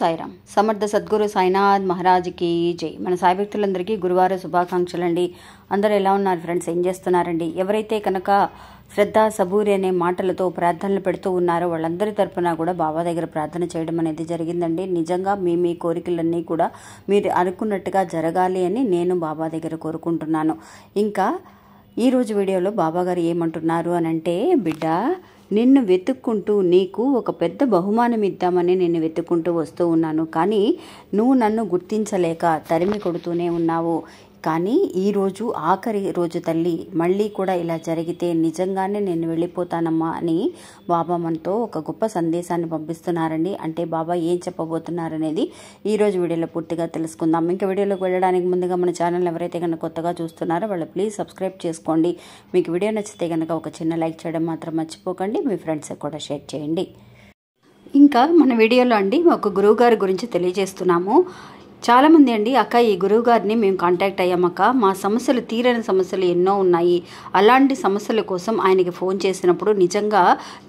సాయిరామ్. సమర్థ సద్గురు సాయినాథ్ మహారాజ్కి జై. మన సాయి భక్తులందరికీ గురువార శుభాకాంక్షలు అండి. అందరూ ఎలా ఉన్నారు ఫ్రెండ్స్? ఏం చేస్తున్నారండి? ఎవరైతే కనుక శ్రద్ధ సబూరి అనే మాటలతో ప్రార్థనలు పెడుతూ ఉన్నారో వాళ్ళందరి తరపున కూడా బాబా దగ్గర ప్రార్థన చేయడం అనేది జరిగిందండి. నిజంగా మీ కోరికలన్నీ కూడా మీరు అనుకున్నట్టుగా జరగాలి అని నేను బాబా దగ్గర కోరుకుంటున్నాను. ఇంకా ఈరోజు వీడియోలో బాబా గారు ఏమంటున్నారు అని అంటే, బిడ్డ నిన్ను వెతుక్కుంటూ నీకు ఒక పెద్ద బహుమానం ఇద్దామని నేను వెతుక్కుంటూ వస్తూ ఉన్నాను, కానీ నువ్వు నన్ను గుర్తించలేక తరిమి కొడుతూనే ఉన్నావు. కానీ ఈరోజు ఆఖరి రోజు తల్లి, మళ్ళీ కూడా ఇలా జరిగితే నిజంగానే నేను వెళ్ళిపోతానమ్మా అని బాబా మనతో ఒక గొప్ప సందేశాన్ని పంపిస్తున్నారండి. అంటే బాబా ఏం చెప్పబోతున్నారనేది ఈరోజు వీడియోలో పూర్తిగా తెలుసుకుందాం. ఇంకా వీడియోలోకి వెళ్ళడానికి ముందుగా మన ఛానల్ ఎవరైతే కనుక కొత్తగా చూస్తున్నారో వాళ్ళు ప్లీజ్ సబ్స్క్రైబ్ చేసుకోండి. మీకు వీడియో నచ్చితే కనుక ఒక చిన్న లైక్ చేయడం మాత్రం మర్చిపోకండి. మీ ఫ్రెండ్స్కి కూడా షేర్ చేయండి. ఇంకా మన వీడియోలో అండి ఒక గురువుగారి గురించి తెలియజేస్తున్నాము. చాలామంది అండి, అక్క ఈ గురువు గారిని మేము కాంటాక్ట్ అయ్యామక్క, మా సమస్యలు తీరని సమస్యలు ఎన్నో ఉన్నాయి, అలాంటి సమస్యల కోసం ఆయనకి ఫోన్ చేసినప్పుడు నిజంగా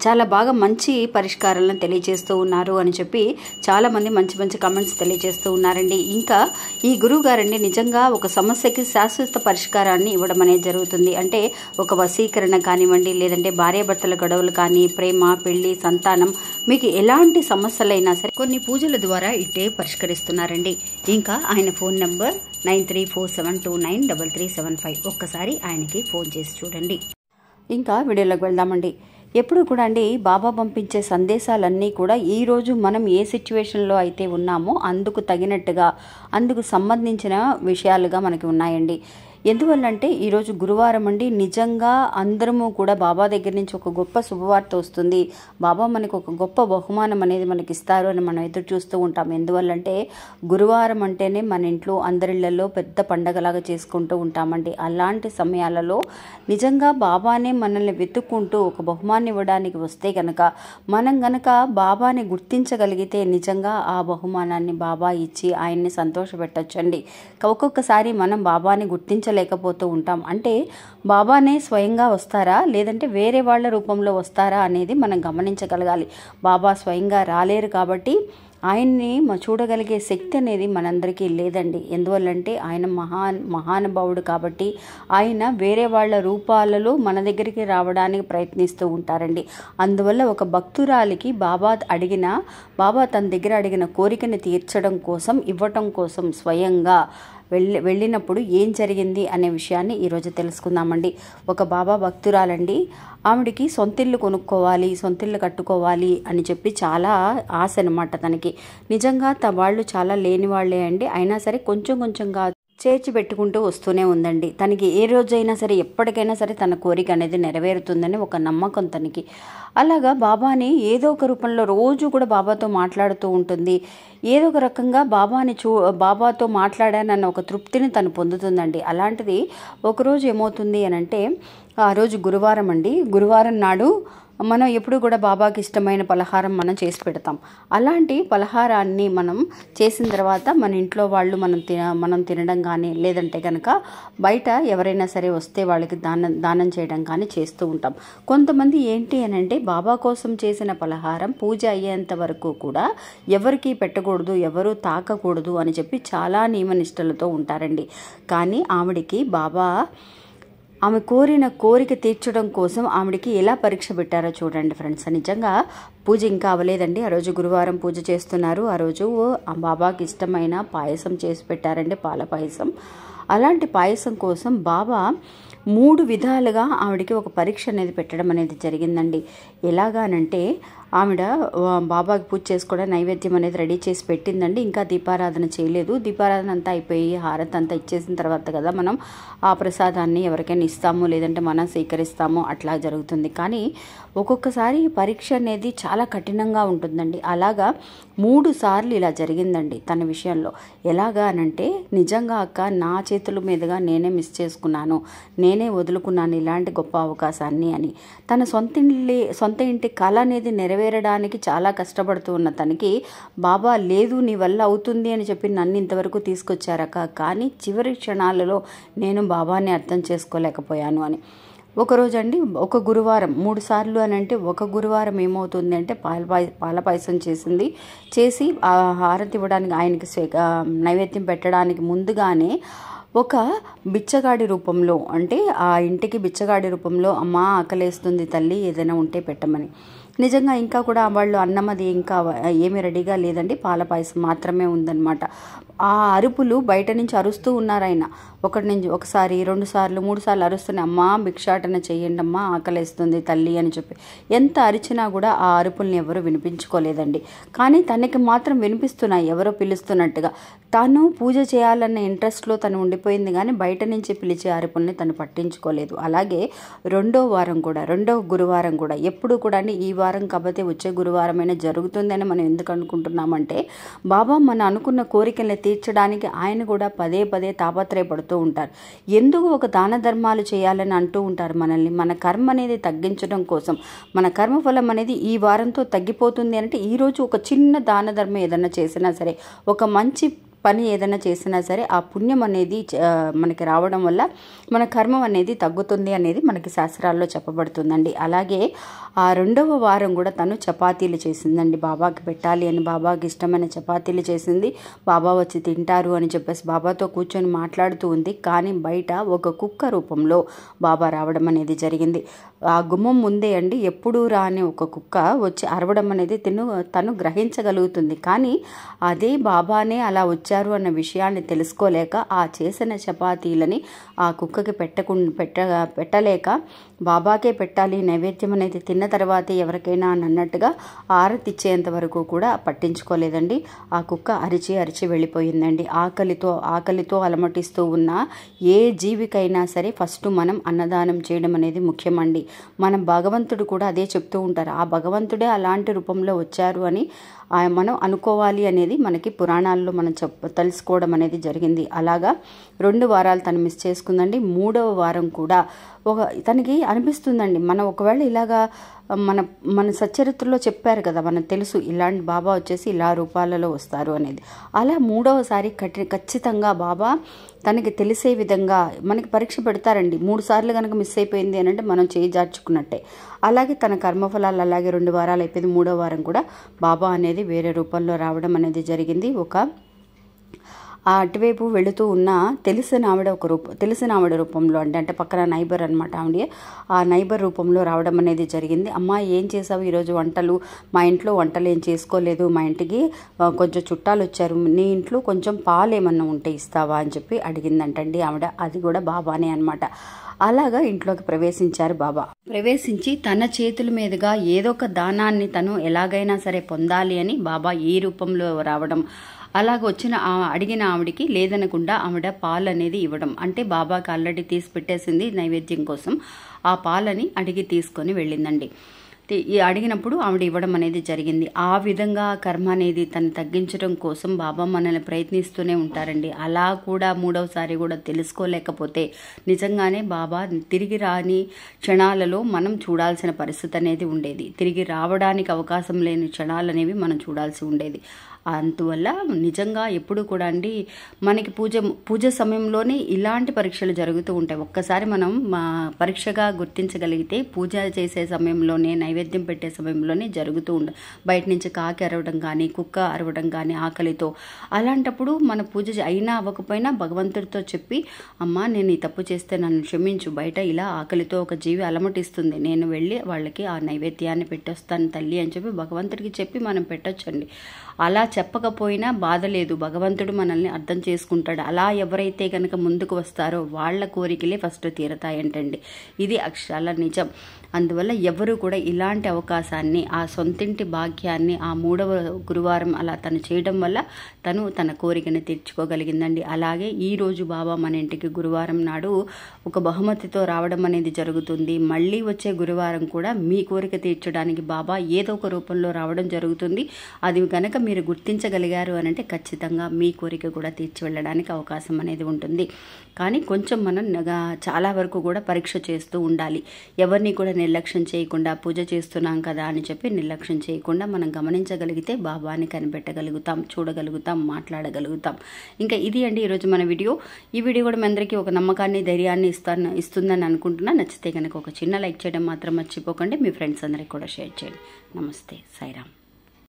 చాలా బాగా మంచి పరిష్కారాలను తెలియజేస్తూ ఉన్నారు అని చెప్పి చాలామంది మంచి మంచి కామెంట్స్ తెలియజేస్తూ ఉన్నారండి. ఇంకా ఈ గురువు గారండి నిజంగా ఒక సమస్యకి శాశ్వత పరిష్కారాన్ని ఇవ్వడం అనేది జరుగుతుంది. అంటే ఒక వశీకరణ కానివ్వండి, లేదంటే భార్యాభర్తల గొడవలు కానీ, ప్రేమ, పెళ్లి, సంతానం, మీకు ఎలాంటి సమస్యలైనా సరే కొన్ని పూజల ద్వారా ఇట్టే పరిష్కరిస్తున్నారండి. ఇంకా ఆయన ఫోన్ నంబర్ 9347293375. ఒక్కసారి ఆయనకి ఫోన్ చేసి చూడండి. ఇంకా వీడియోలోకి వెళ్దామండి. ఎప్పుడు కూడా అండి బాబా పంపించే సందేశాలన్నీ కూడా ఈరోజు మనం ఏ సిచ్యువేషన్లో అయితే ఉన్నామో అందుకు తగినట్టుగా, అందుకు సంబంధించిన విషయాలుగా మనకి ఉన్నాయండి. ఎందువల్లంటే ఈరోజు గురువారం అండి. నిజంగా అందరము కూడా బాబా దగ్గర నుంచి ఒక గొప్ప శుభవార్త వస్తుంది, బాబా మనకు ఒక గొప్ప బహుమానం అనేది మనకి ఇస్తారు అని మనం ఎదురు చూస్తూ ఉంటాం. ఎందువల్లంటే గురువారం అంటేనే మన ఇంట్లో అందరిళ్లలో పెద్ద పండగలాగా చేసుకుంటూ ఉంటామండి. అలాంటి సమయాలలో నిజంగా బాబానే మనల్ని వెతుక్కుంటూ ఒక బహుమానం ఇవ్వడానికి వస్తే కనుక, మనం గనక బాబాని గుర్తించగలిగితే నిజంగా ఆ బహుమానాన్ని బాబా ఇచ్చి ఆయన్ని సంతోషపెట్టొచ్చండి. ఒక్కొక్కసారి మనం బాబాని లేకపోతూ ఉంటాం. అంటే బాబానే స్వయంగా వస్తారా, లేదంటే వేరే వాళ్ళ రూపంలో వస్తారా అనేది మనం గమనించగలగాలి. బాబా స్వయంగా రాలేరు కాబట్టి ఆయన్ని చూడగలిగే శక్తి అనేది మనందరికీ లేదండి. ఎందువల్లంటే ఆయన మహానుభావుడు కాబట్టి ఆయన వేరే వాళ్ళ రూపాలలో మన దగ్గరికి రావడానికి ప్రయత్నిస్తూ ఉంటారండి. అందువల్ల ఒక భక్తురాలికి బాబా తన దగ్గర అడిగిన కోరికని తీర్చడం కోసం, ఇవ్వటం కోసం స్వయంగా వెళ్ళినప్పుడు ఏం జరిగింది అనే విషయాన్ని ఈరోజు తెలుసుకుందామండి. ఒక బాబా భక్తురాలండి, ఆవిడికి సొంతిల్లు కొనుక్కోవాలి, సొంతిల్లు కట్టుకోవాలి అని చెప్పి చాలా ఆశ అనమాట తనకి. నిజంగా వాళ్ళు చాలా లేని వాళ్ళే అండి. అయినా సరే కొంచెం కొంచెంగా చేర్చి పెట్టుకుంటూ వస్తూనే ఉందండి. తనకి ఏ రోజైనా సరే, ఎప్పటికైనా సరే తన కోరిక అనేది నెరవేరుతుందని ఒక నమ్మకం తనకి. అలాగా బాబాని ఏదో ఒక రూపంలో రోజు కూడా బాబాతో మాట్లాడుతూ ఉంటుంది. ఏదో ఒక రకంగా బాబాతో మాట్లాడానన్న ఒక తృప్తిని తను పొందుతుందండి. అలాంటిది ఒకరోజు ఏమవుతుంది అని అంటే, ఆ రోజు గురువారం అండి. గురువారం నాడు మనం ఎప్పుడు కూడా బాబాకి ఇష్టమైన పలహారం మనం చేసి పెడతాం. అలాంటి పలహారాన్ని మనం చేసిన తర్వాత మన ఇంట్లో వాళ్ళు మనం తినడం కానీ, లేదంటే కనుక బయట ఎవరైనా సరే వస్తే వాళ్ళకి దానం చేయడం కానీ చేస్తూ ఉంటాం. కొంతమంది ఏంటి అని అంటే, బాబా కోసం చేసిన పలహారం పూజ అయ్యేంత వరకు కూడా ఎవరికి పెట్టకూడదు, ఎవరు తాకకూడదు అని చెప్పి చాలా నియమనిష్టలతో ఉంటారండి. కానీ ఆవిడికి బాబా ఆమె కోరిన కోరిక తీర్చడం కోసం ఆవిడికి ఎలా పరీక్ష పెట్టారో చూడండి ఫ్రెండ్స్. నిజంగా పూజ ఇంకా అవ్వలేదండి. ఆ రోజు గురువారం పూజ చేస్తున్నారు. ఆ రోజు ఆ బాబాకి ఇష్టమైన పాయసం చేసి పెట్టారండి, పాల పాయసం. అలాంటి పాయసం కోసం బాబా 3 విధాలుగా ఆవిడకి ఒక పరీక్ష అనేది పెట్టడం అనేది జరిగిందండి. ఎలాగానంటే, ఆవిడ బాబాకి పూజ చేసుకోవడం నైవేద్యం అనేది రెడీ చేసి పెట్టిందండి. ఇంకా దీపారాధన చేయలేదు. దీపారాధన అంతా అయిపోయి హారతి అంతా ఇచ్చేసిన తర్వాత కదా మనం ఆ ప్రసాదాన్ని ఎవరికైనా ఇస్తాము, లేదంటే మనం స్వీకరిస్తాము, అట్లా జరుగుతుంది. కానీ ఒక్కొక్కసారి పరీక్ష అనేది చాలా కఠినంగా ఉంటుందండి. అలాగా 3 సార్లు ఇలా జరిగిందండి తన విషయంలో. ఎలాగా అనంటే, నిజంగా అక్క నా చేతుల మీదుగా నేనే మిస్ చేసుకున్నాను, నేనే వదులుకున్నాను ఇలాంటి గొప్ప అవకాశాన్ని అని. తన సొంత ఇంటి కళ అనేది నెరవేరడానికి చాలా కష్టపడుతూ ఉన్న తనకి బాబా లేదు నీ వల్ల అవుతుంది అని చెప్పి నన్ను ఇంతవరకు తీసుకొచ్చారక, కానీ చివరి క్షణాలలో నేను బాబాని అర్థం చేసుకోలేకపోయాను అని. ఒకరోజు అండి, ఒక గురువారం 3 సార్లు అని అంటే ఒక గురువారం ఏమవుతుంది అంటే పాల పాయసం చేసి ఆ హారతి ఇవ్వడానికి ఆయనకి నైవేద్యం పెట్టడానికి ముందుగానే ఒక బిచ్చగాడి రూపంలో, అంటే ఆ ఇంటికి బిచ్చగాడి రూపంలో అమ్మ ఆకలేస్తుంది తల్లి ఏదైనా ఉంటే పెట్టమని. నిజంగా ఇంకా కూడా వాళ్ళు అన్నం అది ఇంకా ఏమీ రెడీగా లేదండి, పాల పాయసం మాత్రమే ఉందన్నమాట. ఆ అరుపులు బయట నుంచి అరుస్తూ ఉన్నారు ఆయన. ఒకసారి 2 సార్లు 3 సార్లు అరుస్తున్నాయి, అమ్మా భిక్షాటన చెయ్యండి అమ్మా ఆకలేస్తుంది తల్లి అని చెప్పి. ఎంత అరిచినా కూడా ఆ అరుపుల్ని ఎవరు వినిపించుకోలేదండి. కానీ తనకి మాత్రం వినిపిస్తున్నాయి, ఎవరో పిలుస్తున్నట్టుగా. తను పూజ చేయాలన్న ఇంట్రెస్ట్లో తను ఉండిపోయింది, కానీ బయట నుంచి పిలిచే అరుపుల్ని తను పట్టించుకోలేదు. అలాగే రెండో గురువారం కూడా ఎప్పుడు కూడా ఈ వారం కాకపోతే వచ్చే గురువారమైనా జరుగుతుందని మనం ఎందుకు అనుకుంటున్నామంటే, బాబా మన అనుకున్న కోరికల్ని తీర్చడానికి ఆయన కూడా పదే తాపత్రయపడుతూ ఉంటారు. ఎందుకు ఒక దాన ధర్మాలు చేయాలని అంటూ ఉంటారు మనల్ని. మన కర్మ అనేది తగ్గించడం కోసం, మన కర్మఫలం అనేది ఈ వారంతో తగ్గిపోతుంది అంటే ఈరోజు ఒక చిన్న దాన ధర్మం ఏదైనా చేసినా సరే, ఒక మంచి పని ఏదైనా చేసినా సరే ఆ పుణ్యం అనేది మనకి రావడం వల్ల మన కర్మం అనేది తగ్గుతుంది అనేది మనకి శాస్త్రాల్లో చెప్పబడుతుందండి. అలాగే ఆ రెండవ వారం కూడా తను చపాతీలు చేసిందండి, బాబాకి పెట్టాలి అని. బాబాకి ఇష్టమైన చపాతీలు చేసింది. బాబా వచ్చి తింటారు అని చెప్పేసి బాబాతో కూర్చొని మాట్లాడుతూ ఉంది. కానీ బయట ఒక కుక్క రూపంలో బాబా రావడం అనేది జరిగింది. ఆ గుమ్మం ముందే అండి ఎప్పుడూ రాని ఒక కుక్క వచ్చి అరవడం అనేది తను గ్రహించగలుగుతుంది. కానీ అదే బాబానే అలా వచ్చారు అన్న విషయాన్ని తెలుసుకోలేక ఆ చేసిన చపాతీలని ఆ కుక్కకి పెట్టలేక బాబాకే పెట్టాలి నైవేద్యం అనేది తిన్న తర్వాతే ఎవరికైనా అని అన్నట్టుగా ఆరతి ఇచ్చేంత వరకు కూడా పట్టించుకోలేదండి. ఆ కుక్క అరిచి వెళ్ళిపోయిందండి. ఆకలితో అలమటిస్తూ ఉన్న ఏ జీవికైనా సరే ఫస్ట్ మనం అన్నదానం చేయడం అనేది ముఖ్యమండి. మన భగవంతుడు కూడా అదే చెప్తూ ఉంటారు. ఆ భగవంతుడే అలాంటి రూపంలో వచ్చారు అని మనం అనుకోవాలి అనేది మనకి పురాణాల్లో మనం తెలుసుకోవడం అనేది జరిగింది. అలాగా 2 వారాలు తను మిస్ చేసుకుందండి. 3వ వారం కూడా తనకి అనిపిస్తుందండి, మనం ఒకవేళ ఇలాగా మన సచ్చరిత్రలో చెప్పారు కదా, మనకు తెలుసు ఇలాంటి బాబా వచ్చేసి ఇలా రూపాలలో వస్తారు అనేది. అలా 3వసారి ఖచ్చితంగా బాబా తనకి తెలిసే విధంగా మనకి పరీక్ష పెడతారండి. 3 సార్లు కనుక మిస్ అయిపోయింది అని అంటే మనం చేయి జార్చుకున్నట్టే. అలాగే తన కర్మఫలాలు అలాగే 2 వారాలు అయిపోయింది. 3వ వారం కూడా బాబా అనేది వేరే రూపంలో రావడం అనేది జరిగింది. ఆ అటువైపు వెళుతూ ఉన్న తెలిసిన ఆవిడ రూపంలో అంటే పక్కన నైబర్ అనమాట ఆవిడ, ఆ నైబర్ రూపంలో రావడం అనేది జరిగింది. అమ్మ ఏం చేసావు ఈరోజు వంటలు? మా ఇంట్లో వంటలు ఏం చేసుకోలేదు, మా ఇంటికి కొంచెం చుట్టాలు వచ్చారు, నీ ఇంట్లో కొంచెం పాలు ఏమన్నా ఉంటే ఇస్తావా అని చెప్పి అడిగిందంటండి ఆవిడ. అది కూడా బాబానే అనమాట. అలాగా ఇంట్లోకి ప్రవేశించారు బాబా. ప్రవేశించి తన చేతుల మీదుగా ఏదో ఒక దానాన్ని తను ఎలాగైనా సరే పొందాలి అని బాబా ఈ రూపంలో రావడం, అలాగ అడిగిన ఆవిడికి లేదనకుండా ఆవిడ పాలు అనేది ఇవ్వడం. అంటే బాబాకి ఆల్రెడీ తీసి పెట్టేసింది నైవేద్యం కోసం, ఆ పాలని అడిగి తీసుకొని వెళ్ళిందండి. అడిగినప్పుడు ఆవిడ ఇవ్వడం అనేది జరిగింది. ఆ విధంగా కర్మ అనేది తను తగ్గించడం కోసం బాబా మనల్ని ప్రయత్నిస్తూనే ఉంటారండి. అలా కూడా 3వసారి కూడా తెలుసుకోలేకపోతే నిజంగానే బాబా తిరిగి రాని క్షణాలలో మనం చూడాల్సిన పరిస్థితి అనేది ఉండేది. తిరిగి రావడానికి అవకాశం లేని క్షణాలు అనేవి మనం చూడాల్సి ఉండేది. అందువల్ల నిజంగా ఎప్పుడు కూడా అండి మనకి పూజ సమయంలోనే ఇలాంటి పరీక్షలు జరుగుతూ ఉంటాయి. ఒక్కసారి మనం పరీక్షగా గుర్తించగలిగితే పూజ చేసే సమయంలోనే, నైవేద్యం పెట్టే సమయంలోనే జరుగుతూ ఉంటుంది. బయట నుంచి కాకి అరవడం కానీ, కుక్క అరవడం కానీ ఆకలితో. అలాంటప్పుడు మన పూజ అయినా అవ్వకపోయినా భగవంతుడితో చెప్పి, అమ్మా నేను ఈ తప్పు చేస్తే నన్ను క్షమించు, బయట ఇలా ఆకలితో ఒక జీవి అలమటిస్తుంది, నేను వెళ్ళి వాళ్ళకి ఆ నైవేద్యాన్ని పెట్టొస్తాను తల్లి అని చెప్పి భగవంతుడికి చెప్పి మనం పెట్టొచ్చండి. అలా చెప్పకపోయినా బాధ లేదు, భగవంతుడు మనల్ని అర్థం చేసుకుంటాడు. అలా ఎవరైతే కనుక ముందుకు వస్తారో వాళ్ళ కోరికలే ఫస్ట్ తీరతాయంటండి. ఇది అక్షరాల నిజం. అందువల్ల ఎవరు కూడా ఇలాంటి అవకాశాన్ని, ఆ సొంతింటి భాగ్యాన్ని ఆ 3వ గురువారం అలా తను చేయడం వల్ల తన కోరికను తీర్చుకోగలిగిందండి. అలాగే ఈరోజు బాబా మన ఇంటికి గురువారం నాడు ఒక బహుమతితో రావడం అనేది జరుగుతుంది. మళ్ళీ వచ్చే గురువారం కూడా మీ కోరిక తీర్చడానికి బాబా ఏదో ఒక రూపంలో రావడం జరుగుతుంది. అది కనుక మీరు గుర్తించగలిగారు అని అంటే ఖచ్చితంగా మీ కోరిక కూడా తీర్చి వెళ్ళడానికి అవకాశం అనేది ఉంటుంది. కానీ కొంచెం మనం చాలా వరకు కూడా పరీక్ష చేస్తూ ఉండాలి. ఎవరిని కూడా నిర్లక్ష్యం చేయకుండా పూజ చేస్తున్నాం కదా అని చెప్పి నిర్లక్ష్యం చేయకుండా మనం గమనించగలిగితే బాబాని కనిపెట్టగలుగుతాం, చూడగలుగుతాం, మాట్లాడగలుగుతాం. ఇంకా ఇది అండి ఈరోజు మన వీడియో. ఈ వీడియో కూడా మీ అందరికీ ఒక నమ్మకాన్ని, ధైర్యాన్ని ఇస్తుందని అనుకుంటున్నా. నచ్చితే కనుక ఒక చిన్న లైక్ చేయడం మాత్రం మర్చిపోకండి. మీ ఫ్రెండ్స్ అందరికీ కూడా షేర్ చేయండి. నమస్తే, సాయిరామ్.